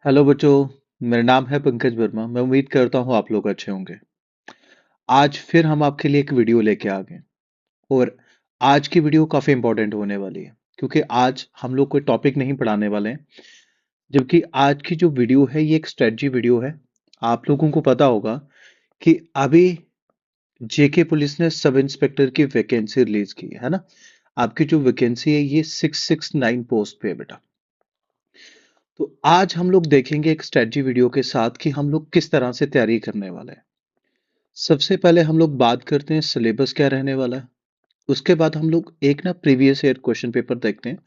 Hello बच्चों। मेरा नाम है पंकज वर्मा। मैं उम्मीद करता हूँ आप लोग अच्छे होंगे। आज फिर हम आपके लिए एक वीडियो लेके आ गए और आज की वीडियो काफ़ी इंपॉर्टेंट होने वाली है क्योंकि आज हम लोग कोई टॉपिक नहीं पढ़ाने वाले हैं। जबकि आज की जो वीडियो है ये एक स्ट्रेटजी वीडियो है। आप लोगों को पता होगा कि अभी जेके पुलिस ने सब इंस्पेक्टर की वैकेंसी रिलीज की है ना। आपकी जो वैकेंसी है ये 669 पोस्ट पे है बेटा। तो आज हम लोग देखेंगे एक स्ट्रेटजी वीडियो के साथ कि हम लोग किस तरह से तैयारी करने वाले हैं। सबसे पहले हम लोग बात करते हैं सिलेबस क्या रहने वाला है। उसके बाद हम लोग एक ना प्रीवियस ईयर क्वेश्चन पेपर देखते हैं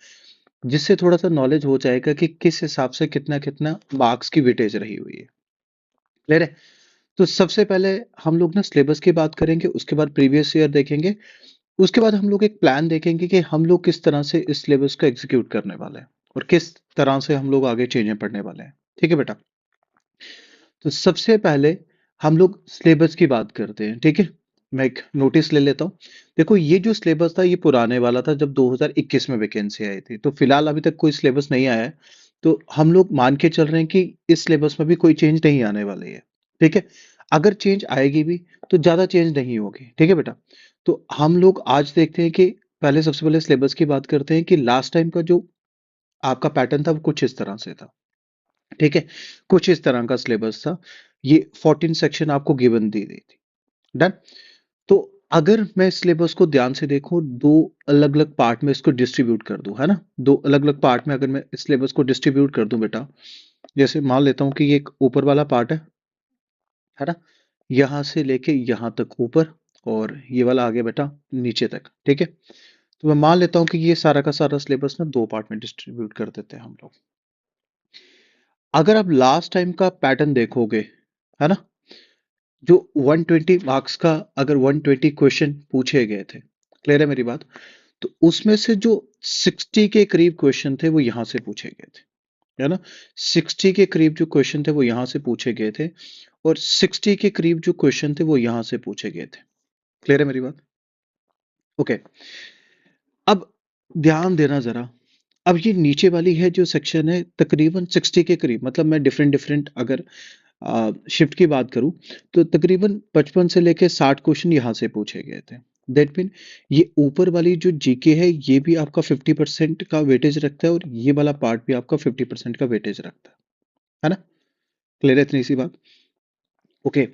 जिससे थोड़ा सा नॉलेज हो जाएगा कि किस हिसाब से कितना कितना मार्क्स की वेटेज रही हुई है। क्लियर है। तो सबसे पहले हम लोग ना सिलेबस की बात करेंगे, उसके बाद प्रीवियस ईयर देखेंगे, उसके बाद हम लोग एक प्लान देखेंगे कि हम लोग किस तरह से इस सिलेबस को एग्जीक्यूट करने वाले हैं और किस तरह से हम लोग आगे चीजें पढ़ने वाले हैं। ठीक है बेटा। तो सबसे पहले हम लोग सिलेबस की बात करते हैं। ठीक है। मैं एक नोटिस ले लेता हूँ। देखो ये जो सिलेबस था ये पुराने वाला था जब 2021 में वैकेंसी आई थी। तो फिलहाल अभी तक कोई सिलेबस नहीं आया है। तो हम लोग मान के चल रहे हैं कि इस सिलेबस में भी कोई चेंज नहीं आने वाली है। ठीक है। अगर चेंज आएगी भी तो ज्यादा चेंज नहीं होगी। ठीक है बेटा। तो हम लोग आज देखते हैं कि पहले सबसे पहले सिलेबस की बात करते हैं कि लास्ट टाइम का जो आपका पैटर्न था वो कुछ इस तरह से था। ठीक है। कुछ इस तरह का सिलेबस था। ये 14 सेक्शन आपको गिवन दी गई थी। डन। तो अगर मैं सिलेबस को ध्यान से देखूं, दो अलग अलग पार्ट में इसको डिस्ट्रीब्यूट कर दूं, है ना। दो अलग अलग पार्ट में अगर मैं सिलेबस को डिस्ट्रीब्यूट कर दूं बेटा, जैसे मान लेता हूं कि ये एक ऊपर वाला पार्ट है ना। यहां से लेके यहां तक ऊपर, और ये वाला आगे बेटा नीचे तक। ठीक है। तो मैं मान लेता हूं कि ये सारा का सारा सिलेबस ना दो पार्ट में डिस्ट्रीब्यूट कर देते हैं हम लोग। अगर आप लास्ट टाइम का पैटर्न देखोगे, है ना, जो 120 मार्क्स का अगर 120 क्वेश्चन पूछे गए थे, क्लियर है मेरी बात, तो उसमें से जो 60 के करीब क्वेश्चन थे वो यहां से पूछे गए थे, है ना। 60 के करीब जो क्वेश्चन थे वो यहां से पूछे गए थे, और 60 के करीब जो क्वेश्चन थे वो यहां से पूछे गए थे। क्लियर है मेरी बात। ओके। अब ध्यान देना जरा। अब ये नीचे वाली है जो सेक्शन है तकरीबन 60 के करीब, मतलब मैं डिफरेंट डिफरेंट अगर शिफ्ट की बात करूं तो तकरीबन 55 से लेके 60 क्वेश्चन यहाँ से पूछे गए थे। दैट मीन ये ऊपर वाली जो जीके है ये भी आपका 50% का वेटेज रखता है, और ये वाला पार्ट भी आपका 50% का वेटेज रखता है ना। क्लियर है इतनी सी बात। ओके।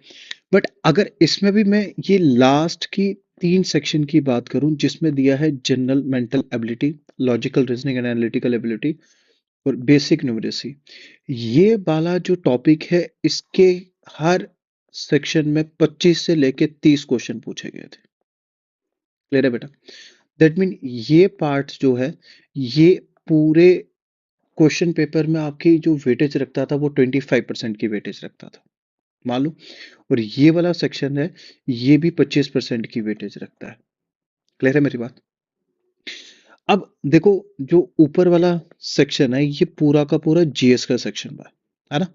बट अगर इसमें भी मैं ये लास्ट की तीन सेक्शन की बात करूं जिसमें दिया है general mental ability, logical reasoning and analytical ability और बेसिक न्यूमरेसी, ये वाला जो टॉपिक है इसके हर सेक्शन में 25 से लेके 30 क्वेश्चन पूछे गए थे। क्लियर है बेटा। दैट मीन ये पार्ट जो है ये पूरे क्वेश्चन पेपर में आपकी जो वेटेज रखता था वो 25% की वेटेज रखता था, मालूम। और ये वाला सेक्शन है ये भी 25% की वेटेज रखता है। क्लियर है मेरी बात। अब देखो जो ऊपर वाला सेक्शन है ये पूरा का पूरा जीएस का सेक्शन है ना।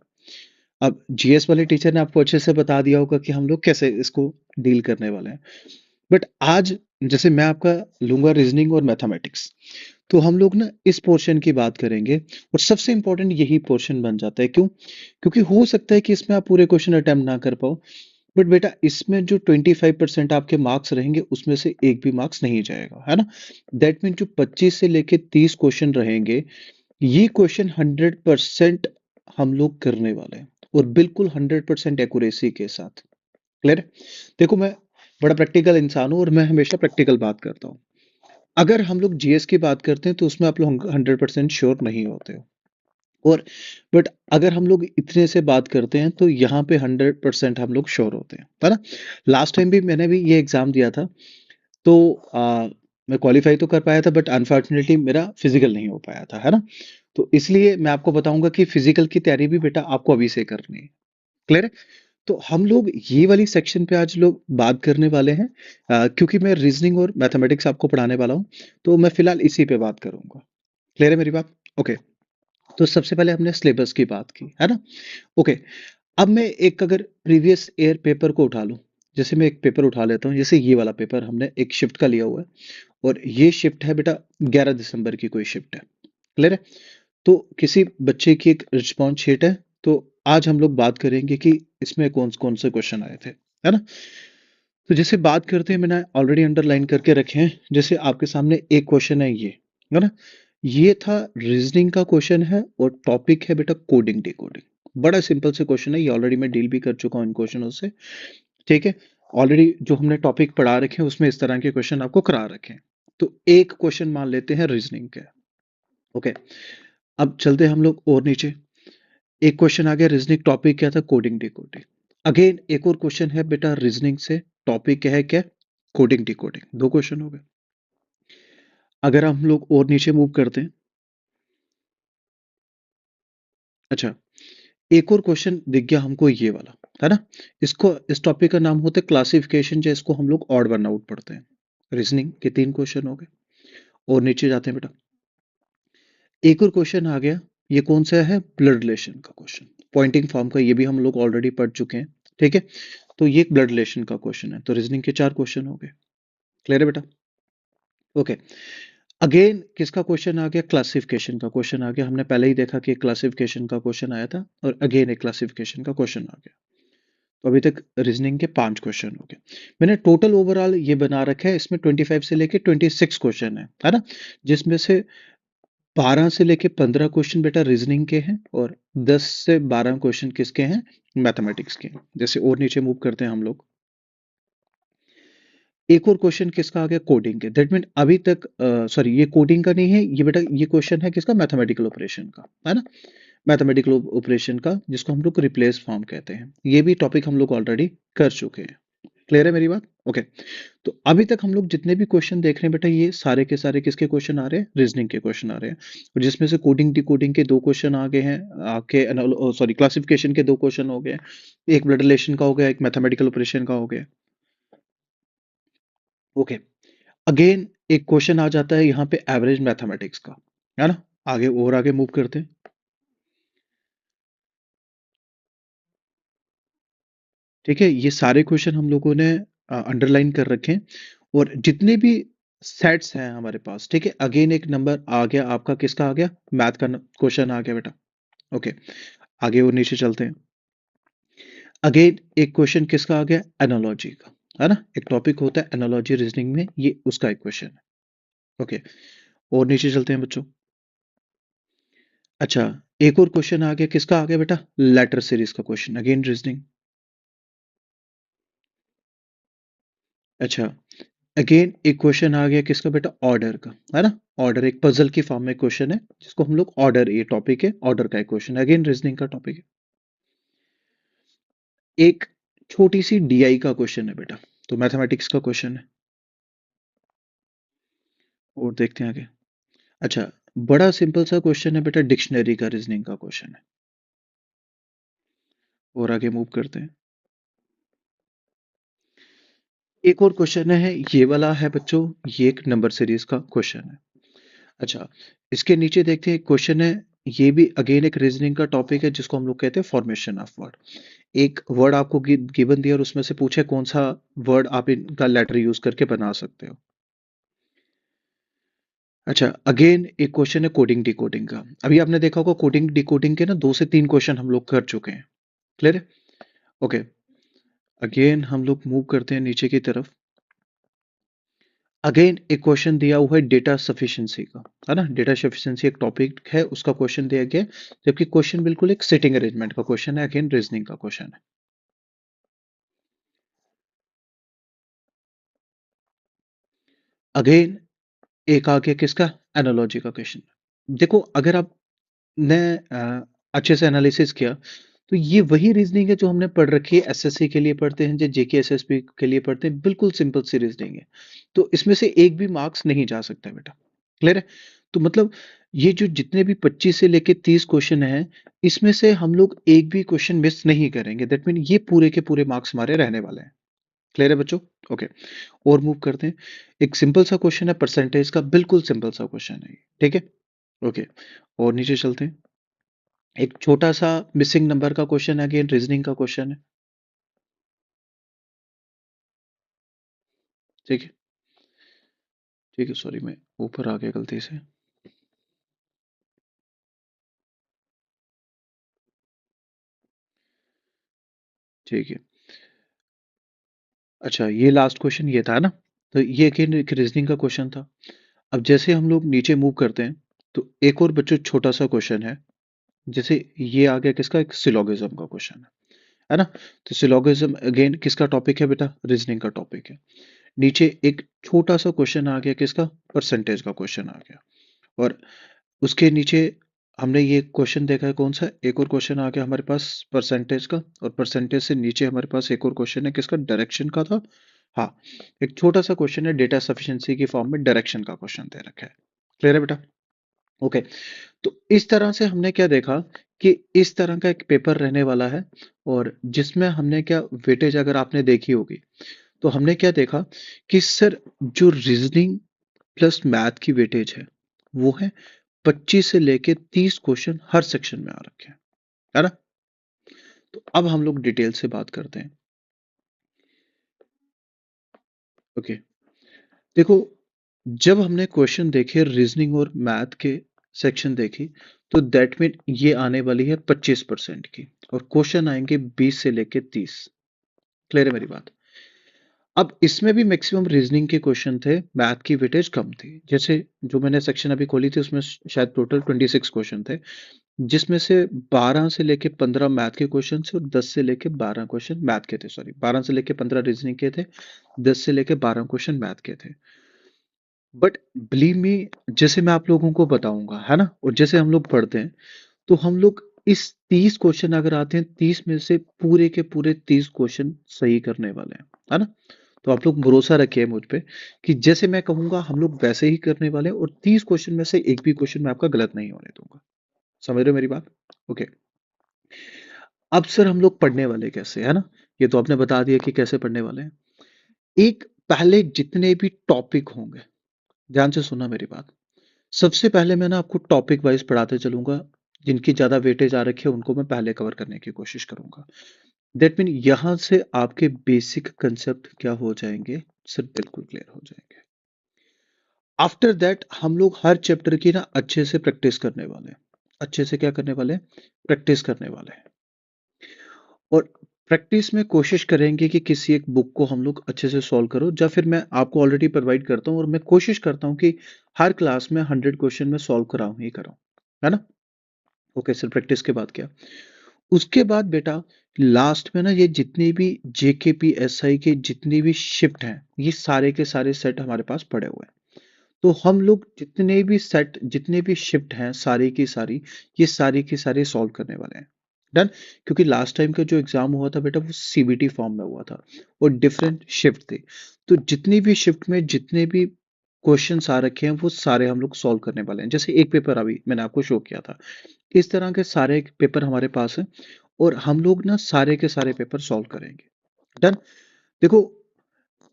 अब जीएस वाले टीचर ने आपको अच्छे से बता दिया होगा कि हम लोग कैसे इसको डील करने वाले हैं। बट आज जैसे मैं आपका लूंगा रीजनिंग और मैथमेटिक्स, तो हम लोग ना इस पोर्शन की बात करेंगे, और सबसे इंपॉर्टेंट यही पोर्शन बन जाता है। क्यों? क्योंकि हो सकता है कि इसमें आप पूरे क्वेश्चन अटेम्प्ट ना कर पाओ, बट बेटा इसमें जो 25% आपके मार्क्स रहेंगे उसमें से एक भी मार्क्स नहीं जाएगा, है ना। दैट मीन जो 25 से लेके 30 क्वेश्चन रहेंगे ये क्वेश्चन 100% हम लोग करने वाले हैं, और बिल्कुल 100% एक्यूरेसी के साथ। क्लियर। देखो मैं बड़ा प्रैक्टिकल इंसान हूं और मैं हमेशा प्रैक्टिकल बात करता हूं। अगर हम लोग जीएस की बात करते हैं तो उसमें आप लोग 100% श्योर नहीं होते हो, और बट अगर हम लोग इतने से बात करते हैं तो यहाँ पे 100% हम लोग श्योर होते हैं, है ना। लास्ट टाइम भी मैंने भी ये एग्जाम दिया था, तो मैं क्वालिफाई तो कर पाया था, बट अनफॉर्चुनेटली मेरा फिजिकल नहीं हो पाया था, है ना। तो इसलिए मैं आपको बताऊंगा कि फिजिकल की तैयारी भी बेटा आपको अभी से करनी है। क्लियर है। तो हम लोग ये वाली सेक्शन पे आज लोग बात करने वाले हैं, क्योंकि मैं रीजनिंग और मैथमेटिक्स आपको पढ़ाने वाला हूँ, तो मैं फिलहाल इसी पे बात करूंगा। क्लियर है मेरी बात। ओके। तो सबसे पहले हमने सिलेबस की बात की, है ना। ओके। अब मैं एक अगर प्रीवियस ईयर पेपर को उठा लूं, जैसे मैं एक पेपर उठा लेता हूं, जैसे ये वाला पेपर हमने एक शिफ्ट का लिया हुआ है, और ये शिफ्ट है बेटा 11 दिसंबर की कोई शिफ्ट है। क्लियर है। तो किसी बच्चे की एक रिस्पॉन्स शीट है, तो आज हम लोग बात करेंगे कि इसमें कौन-कौन से क्वेश्चन आए थे, है ना? तो जैसे बात करते हैं, मैंने ऑलरेडी अंडरलाइन करके रखे हैं, जैसे आपके सामने एक क्वेश्चन है ये, है ना? ये था रीजनिंग का क्वेश्चन है और टॉपिक है बेटा कोडिंग डिकोडिंग। बड़ा सिंपल से क्वेश्चन है, ये ऑलरेडी मैं डील भी कर चुका हूँ इन क्वेश्चनों से, ठीक है? ऑलरेडी जो हमने टॉपिक पढ़ा रखे हैं उसमें इस तरह के क्वेश्चन आपको करा रखे हैं। तो एक क्वेश्चन मान लेते हैं रीजनिंग के, ओके? अब चलते हैं हम लोग और नीचे। एक क्वेश्चन आ गया रीजनिंग, टॉपिक क्या था? Coding decoding. अगेन एक और क्वेश्चन है बेटा रीजनिंग से, टॉपिक क्या है? क्या? Coding decoding. दो क्वेश्चन हो गए। अगर हम लोग और नीचे मूव करते हैं, अच्छा, एक और क्वेश्चन दिख गया हमको ये वाला, है ना? इसको, इस टॉपिक का नाम होता है क्लासिफिकेशन, जिसको हम लोग ऑड वन आउट पढ़ते हैं। रीजनिंग के तीन क्वेश्चन हो गए। और नीचे जाते हैं बेटा, एक और क्वेश्चन आ गया। ये कौन सा है? ब्लड रिलेशन का क्वेश्चन, पॉइंटिंग फॉर्म का, ये भी हम लोग ऑलरेडी पढ़ चुके हैं, ठीक है? तो ये एक ब्लड रिलेशन का क्वेश्चन है, तो रीजनिंग के चार क्वेश्चन हो गए। क्लियर है बेटा? ओके। अगेन किसका क्वेश्चन आ गया? क्लासिफिकेशन का क्वेश्चन आ गया। हमने पहले ही देखा कि क्लासिफिकेशन का क्वेश्चन आया था, और अगेन एक क्लासिफिकेशन का क्वेश्चन आ गया। तो अभी तक रीजनिंग के पांच क्वेश्चन हो गए। मैंने टोटल ओवरऑल ये बना रखा है, इसमें 25 से लेके 26 क्वेश्चन है ना? जिसमें से 12 से लेके 15 क्वेश्चन बेटा रीजनिंग के हैं, और 10 से 12 क्वेश्चन किसके हैं? मैथमेटिक्स के हैं। जैसे और नीचे मूव करते हैं हम लोग, एक और क्वेश्चन किसका आ गया? कोडिंग के। दैट मीन अभी तक, सॉरी, ये कोडिंग का नहीं है ये बेटा, ये क्वेश्चन है किसका? मैथमेटिकल ऑपरेशन का, है ना? मैथमेटिकल ऑपरेशन का, जिसको हम लोग रिप्लेस फॉर्म कहते हैं। ये भी टॉपिक हम लोग ऑलरेडी कर चुके हैं। क्लियर है मेरी बात? ओके। तो अभी तक हम लोग जितने भी क्वेश्चन देख रहे हैं बेटा, ये सारे के सारे किसके क्वेश्चन आ रहे हैं? रीजनिंग के क्वेश्चन आ रहे हैं। और जिसमें से कोडिंग डिकोडिंग के दो क्वेश्चन आ गए हैं, आपके सॉरी, क्लासिफिकेशन के दो क्वेश्चन हो गए, एक ब्लड रिलेशन का हो गया, एक मैथमेटिकल ऑपरेशन का हो गया। ओके। अगेन एक क्वेश्चन आ जाता है यहाँ पे एवरेज मैथमेटिक्स का, है ना? आगे और आगे मूव करते हैं। ठीक है, ये सारे क्वेश्चन हम लोगों ने अंडरलाइन कर रखे हैं। और जितने भी सेट्स हैं हमारे पास, ठीक है, अगेन एक नंबर आ गया आपका, किसका आ गया? मैथ का क्वेश्चन आ गया बेटा। ओके। आगे और नीचे चलते हैं। अगेन एक क्वेश्चन किसका आ गया? एनालॉजी का, है ना? एक टॉपिक होता है एनालॉजी रीजनिंग में, ये उसका एक क्वेश्चन है। ओके। और नीचे चलते हैं बच्चों। अच्छा, एक और क्वेश्चन आ गया, किसका आ गया बेटा? लेटर सीरीज का क्वेश्चन, अगेन रीजनिंग। अच्छा, अगेन एक क्वेश्चन आ गया, किसका बेटा? ऑर्डर का, है ना? ऑर्डर एक पजल की फॉर्म में क्वेश्चन है, जिसको हम लोग ऑर्डर, ये टॉपिक है ऑर्डर का एक क्वेश्चन, अगेन रीजनिंग का टॉपिक है। एक छोटी सी डीआई का क्वेश्चन है बेटा, तो मैथमेटिक्स का क्वेश्चन है। और देखते हैं आगे। अच्छा, बड़ा सिंपल सा क्वेश्चन है बेटा, डिक्शनरी का रीजनिंग का क्वेश्चन है। और आगे मूव करते हैं। एक और क्वेश्चन है, ये वाला है बच्चों, ये एक नंबर सीरीज का क्वेश्चन है। अच्छा, इसके नीचे देखते हैं एक क्वेश्चन है, ये भी अगेन एक रीजनिंग का टॉपिक है, जिसको हम लोग कहते हैं फॉर्मेशन ऑफ वर्ड। एक वर्ड आपको गिवन दिया और उसमें से पूछे कौन सा वर्ड आप इनका लेटर यूज करके बना सकते हो। अच्छा, अगेन एक क्वेश्चन है कोडिंग डिकोडिंग का। अभी आपने देखा होगा कोडिंग डिकोडिंग के ना दो से तीन क्वेश्चन हम लोग कर चुके हैं। क्लियर है? ओके। अगेन हम लोग मूव करते हैं नीचे की तरफ। अगेन एक क्वेश्चन दिया हुआ है डेटा सफिशिएंसी का, है ना? डेटा सफिशिएंसी एक टॉपिक है, उसका क्वेश्चन दिया गया है, जबकि क्वेश्चन बिल्कुल एक सिटिंग अरेंजमेंट का क्वेश्चन है, अगेन रीजनिंग का क्वेश्चन है। अगेन एक आ गया, किसका? एनालॉजी का क्वेश्चन। देखो, अगर आपने अच्छे से एनालिसिस किया, तो ये वही रीजनिंग है जो हमने पढ़ रखी है, एसएससी के लिए पढ़ते हैं, जो जेके एसएसबी के लिए पढ़ते हैं, बिल्कुल सिंपल सी रीजनिंग है। तो इसमें से एक भी मार्क्स नहीं जा सकता बेटा। क्लियर है? तो मतलब ये जो जितने भी 25 से लेके 30 क्वेश्चन हैं, इसमें से हम लोग एक भी क्वेश्चन मिस नहीं करेंगे। दैट मीन ये पूरे के पूरे मार्क्स हमारे रहने वाले हैं। क्लियर है बच्चों? ओके। और मूव करते हैं। एक सिंपल सा क्वेश्चन है परसेंटेज का, बिल्कुल सिंपल सा क्वेश्चन है ये, ठीक है? ओके। और नीचे चलते हैं। एक छोटा सा मिसिंग नंबर का क्वेश्चन है, अगेन रीजनिंग का क्वेश्चन है। ठीक है, ठीक है, सॉरी मैं ऊपर आ गया गलती से। ठीक है। अच्छा, ये लास्ट क्वेश्चन ये था ना? तो ये अगेन एक रीजनिंग का क्वेश्चन था। अब जैसे हम लोग नीचे मूव करते हैं, तो एक और बच्चों छोटा सा क्वेश्चन है। जैसे ये आ गया किसका, एक सिलोगिज्म का क्वेश्चन है ना? तो सिलोगिज्म अगेन किसका टॉपिक है बेटा? रीजनिंग का टॉपिक है। नीचे एक छोटा सा क्वेश्चन आ गया किसका? परसेंटेज का क्वेश्चन आ गया। और उसके नीचे हमने ये क्वेश्चन देखा है कौन सा, एक और क्वेश्चन आ गया हमारे पास परसेंटेज का। और परसेंटेज से नीचे हमारे पास एक और क्वेश्चन है किसका? डायरेक्शन का था। हाँ, एक छोटा सा क्वेश्चन है डेटा सफिशिएंसी की फॉर्म में डायरेक्शन का क्वेश्चन दे रखा है। क्लियर है बेटा? ओके। तो इस तरह से हमने क्या देखा कि इस तरह का एक पेपर रहने वाला है। और जिसमें हमने क्या वेटेज अगर आपने देखी होगी, तो हमने क्या देखा कि सर जो रीजनिंग प्लस मैथ की वेटेज है वो है 25 से लेके 30 क्वेश्चन हर सेक्शन में आ रखे हैं, है ना? तो अब हम लोग डिटेल से बात करते हैं। ओके, देखो, जब हमने क्वेश्चन देखे रीजनिंग और मैथ के सेक्शन देखी, तो दैट मीन ये आने वाली है 25% की, और क्वेश्चन आएंगे 20 से लेके 30। क्लियर है मेरी बात? अब इसमें भी मैक्सिमम रीजनिंग के क्वेश्चन थे, मैथ की वेटेज कम थी। जैसे जो मैंने सेक्शन अभी खोली थी उसमें शायद टोटल 26 क्वेश्चन थे, जिसमें से 12 से लेके 15 मैथ के क्वेश्चन थे और 10 से लेके 12 क्वेश्चन मैथ के थे। सॉरी, 12 से लेके 15 रीजनिंग के थे, 10 से लेके 12 क्वेश्चन मैथ के थे। बट बिलीव मी, जैसे मैं आप लोगों को बताऊंगा, है ना, और जैसे हम लोग पढ़ते हैं, तो हम लोग इस 30 क्वेश्चन अगर आते हैं, 30 में से पूरे के पूरे 30 क्वेश्चन सही करने वाले हैं, है ना? तो आप लोग भरोसा रखिए मुझ पे कि जैसे मैं कहूंगा हम लोग वैसे ही करने वाले हैं, और 30 क्वेश्चन में से एक भी क्वेश्चन मैं आपका गलत नहीं होने दूंगा। समझ रहे हो मेरी बात? ओके। अब सर हम लोग पढ़ने वाले कैसे, है ना? ये तो आपने बता दिया कि कैसे पढ़ने वाले हैं। एक पहले जितने भी टॉपिक होंगे, ध्यान से सुनना मेरी बात। सबसे पहले मैं ना आपको टॉपिक वाइज पढ़ाते चलूंगा। जिनकी ज्यादा वेटेज आ रखी है उनको मैं पहले कवर करने की कोशिश करूंगा। दैट मीन यहां से आपके बेसिक कंसेप्ट क्या हो जाएंगे, सर बिल्कुल क्लियर हो जाएंगे। आफ्टर दैट हम लोग हर चैप्टर की ना अच्छे से प्रैक्टिस करने वाले हैं। अच्छे से क्या करने वाले हैं? प्रैक्टिस करने वाले हैं। और प्रैक्टिस में कोशिश करेंगे कि किसी एक बुक को हम लोग अच्छे से सॉल्व करो, या फिर मैं आपको ऑलरेडी प्रोवाइड करता हूँ और मैं कोशिश करता हूँ कि हर क्लास में 100 क्वेश्चन में सॉल्व कराऊं ही कराऊं, है ना? ओके सर, प्रैक्टिस के बाद क्या? उसके बाद बेटा लास्ट में ना ये जितनी भी जेकेपी एसआई के जितनी भी शिफ्ट हैं, ये सारे के सारे सेट हमारे पास पड़े हुए हैं। तो हम लोग जितने भी सेट, जितने भी शिफ्ट हैं, सारी की सारी, ये सारी की सारी सॉल्व करने वाले हैं। डन। क्योंकि लास्ट टाइम का जो एग्जाम हुआ था बेटा वो सीबीटी फॉर्म में हुआ था, और डिफरेंट शिफ्ट थे। तो जितनी भी शिफ्ट में जितने भी क्वेश्चंस आ रखे हैं वो सारे हम लोग सॉल्व करने वाले हैं। जैसे एक पेपर अभी मैंने आपको शो किया था, इस तरह के सारे पेपर हमारे पास हैं, और हम लोग ना सारे के सारे पेपर सॉल्व करेंगे। डन। देखो,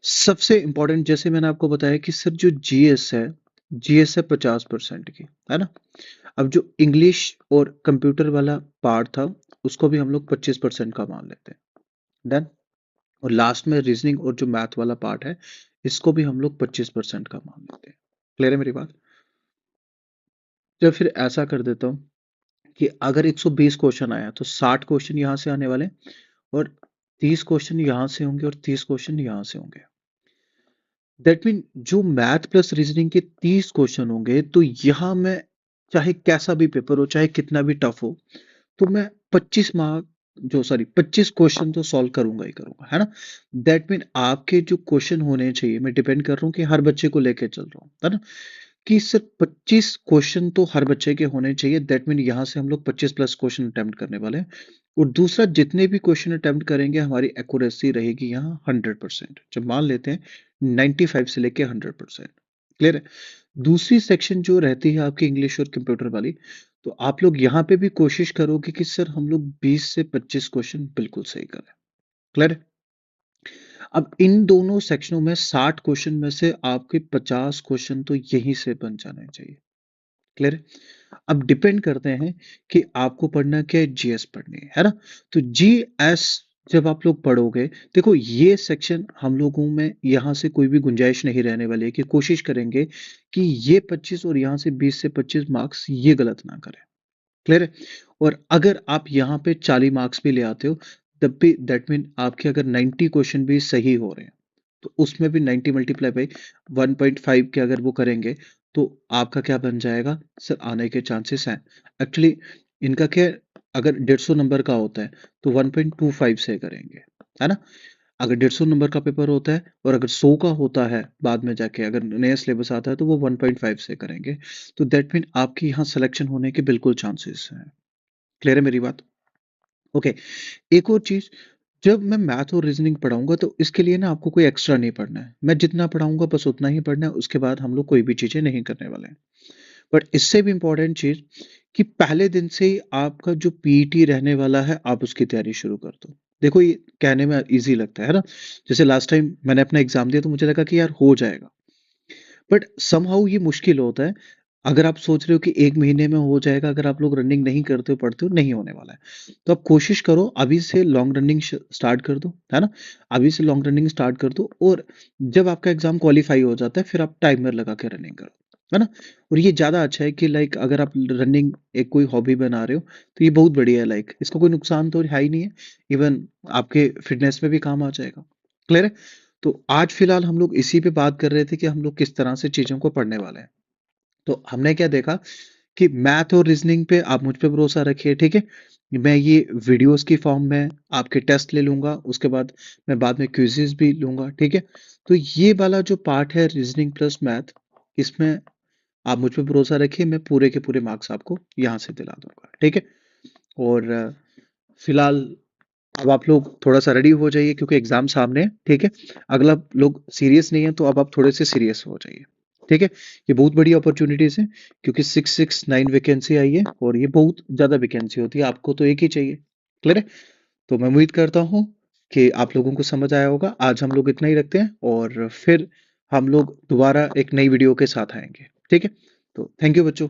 सबसे इंपॉर्टेंट जैसे मैंने आपको बताया कि सर जो जीएस है, जीएस है 50% की, है ना? अब जो इंग्लिश और कंप्यूटर वाला पार्ट था, उसको भी हम लोग 25% का मान लेते हैं। डन। और लास्ट में रीजनिंग और जो मैथ वाला पार्ट है, इसको भी हम लोग 25% का मान लेते हैं। क्लियर है मेरी बात? तो फिर ऐसा कर देता हूँ कि अगर 120 क्वेश्चन आया तो 60 क्वेश्चन यहाँ से आने वाले हैं, और 30 क्वेश्चन यहाँ से होंगे, और 30 क्वेश्चन यहाँ से होंगे। दैट मीन जो मैथ प्लस रीजनिंग के 30 क्वेश्चन होंगे, तो यहाँ मैं चाहे कैसा भी पेपर हो, चाहे कितना भी टफ हो, तो मैं 25 मार्क, जो सॉरी 25 क्वेश्चन तो सॉल्व करूंगा ही करूंगा, है ना? दैट मीन आपके जो क्वेश्चन होने चाहिए, मैं डिपेंड कर रहा हूँ कि हर बच्चे को लेके चल रहा हूँ, है ना, कि सिर्फ 25 क्वेश्चन तो हर बच्चे के होने चाहिए। दैट मीन यहाँ से हम लोग 25 प्लस क्वेश्चन अटेम्प्ट करने वाले हैं। और दूसरा, जितने भी क्वेश्चन अटेम्प्ट करेंगे हमारी एक्यूरेसी रहेगी यहाँ 100%। जब मान लेते हैं 95 से लेके 100%। क्लियर है? दूसरी सेक्शन जो रहती है आपकी इंग्लिश और कंप्यूटर वाली, तो आप लोग यहाँ पे भी कोशिश करोगे कि सर हम लोग 20 से 25 क्वेश्चन बिल्कुल सही करें। क्लियर है? अब इन दोनों सेक्शनों में 60 क्वेश्चन में से आपके 50 क्वेश्चन तो यहीं से बन जाने चाहिए। क्लियर है? अब डिपेंड करते हैं कि आपको पढ़ना क्या है, जीएस पढ़नी है ना? तो जीएस जब आप लोग पढ़ोगे, देखो ये सेक्शन हम लोगों में यहाँ से कोई भी गुंजाइश नहीं रहने वाली है कि कोशिश करेंगे कि ये 25 और यहाँ से 20 से 25 मार्क्स ये गलत ना करें। क्लियर है? और अगर आप यहाँ पे 40 मार्क्स भी ले आते हो, तब भी दैट मीन आपके अगर 90 क्वेश्चन भी सही हो रहे हैं, तो उसमें भी 90 मल्टीप्लाई बाई 1.5 के अगर वो करेंगे, तो आपका क्या बन जाएगा सर, आने के चांसेस हैं। एक्चुअली इनका क्या है, अगर 150 नंबर का होता है तो 1.25 से करेंगे, है ना। अगर 150 नंबर का पेपर होता है और अगर 100 का होता है बाद में जाके, अगर नया सिलेबस आता है तो वो 1.5 से करेंगे। तो दैट मीन आपकी यहाँ सिलेक्शन होने के बिल्कुल चांसेस हैं। क्लियर है मेरी बात? ओके। एक और चीज, जब मैं मैथ और रीजनिंग पढ़ाऊंगा तो इसके लिए ना आपको कोई एक्स्ट्रा नहीं पढ़ना है, मैं जितना पढ़ाऊंगा बस उतना ही पढ़ना है, उसके बाद हम लोग कोई भी चीजें नहीं करने वाले हैं। बट इससे भी इंपॉर्टेंट चीज कि पहले दिन से ही आपका जो पीईटी रहने वाला है आप उसकी तैयारी शुरू कर दो। देखो ये कहने में इजी लगता है ना, जैसे लास्ट टाइम मैंने अपना एग्जाम दिया तो मुझे लगा कि यार हो जाएगा, बट समहाउ ये मुश्किल होता है। अगर आप सोच रहे हो कि 1 महीने में हो जाएगा, अगर आप लोग रनिंग नहीं करते हो, पढ़ते हो, नहीं होने वाला है। तो आप कोशिश करो अभी से लॉन्ग रनिंग स्टार्ट कर दो, है ना? अभी से लॉन्ग रनिंग स्टार्ट कर दो, और जब आपका एग्ज़ाम क्वालीफाई हो जाता है, फिर आप टाइमर लगा के रनिंग करो, है ना? और ये ज़्यादा अच्छा है कि लाइक अगर आप रनिंग एक कोई हॉबी बना रहे हो, तो ये बहुत बढ़िया है, लाइक इसका कोई नुकसान तो है ही नहीं है। इवन आपके फिटनेस में भी काम आ जाएगा। क्लियर है? तो आज फिलहाल हम लोग इसी पे बात कर रहे थे कि हम लोग किस तरह से चीज़ों को पढ़ने वाले हैं। तो हमने क्या देखा कि मैथ और रीजनिंग पे आप मुझ पे भरोसा रखिए, ठीक है? मैं ये वीडियोस की फॉर्म में आपके टेस्ट ले लूँगा, उसके बाद मैं बाद में क्विज़ेज़ भी लूँगा, ठीक है? तो ये वाला जो पार्ट है रीजनिंग प्लस मैथ, इसमें आप मुझ पे भरोसा रखिए, मैं पूरे के पूरे मार्क्स आपको यहाँ से दिला दूँगा, ठीक है? और फिलहाल अब आप लोग थोड़ा-सा रेडी हो जाइए क्योंकि एग्ज़ाम सामने है, ठीक है? अगर आप लोग सीरियस नहीं हैं तो अब आप थोड़े से सीरियस हो जाइए, ठीक है? ये बहुत बड़ी अपॉर्च्युनिटीज़ है क्योंकि 669 वैकेंसी आई है और ये बहुत ज़्यादा वैकेंसी होती है, आपको तो एक ही चाहिए, क्लियर है? तो मैं उम्मीद करता हूँ कि आप लोगों को समझ आया होगा। आज हम लोग इतना ही रखते हैं और फिर हम लोग दोबारा एक नई वीडियो के साथ आएँगे, ठीक है? तो थैंक यू बच्चों।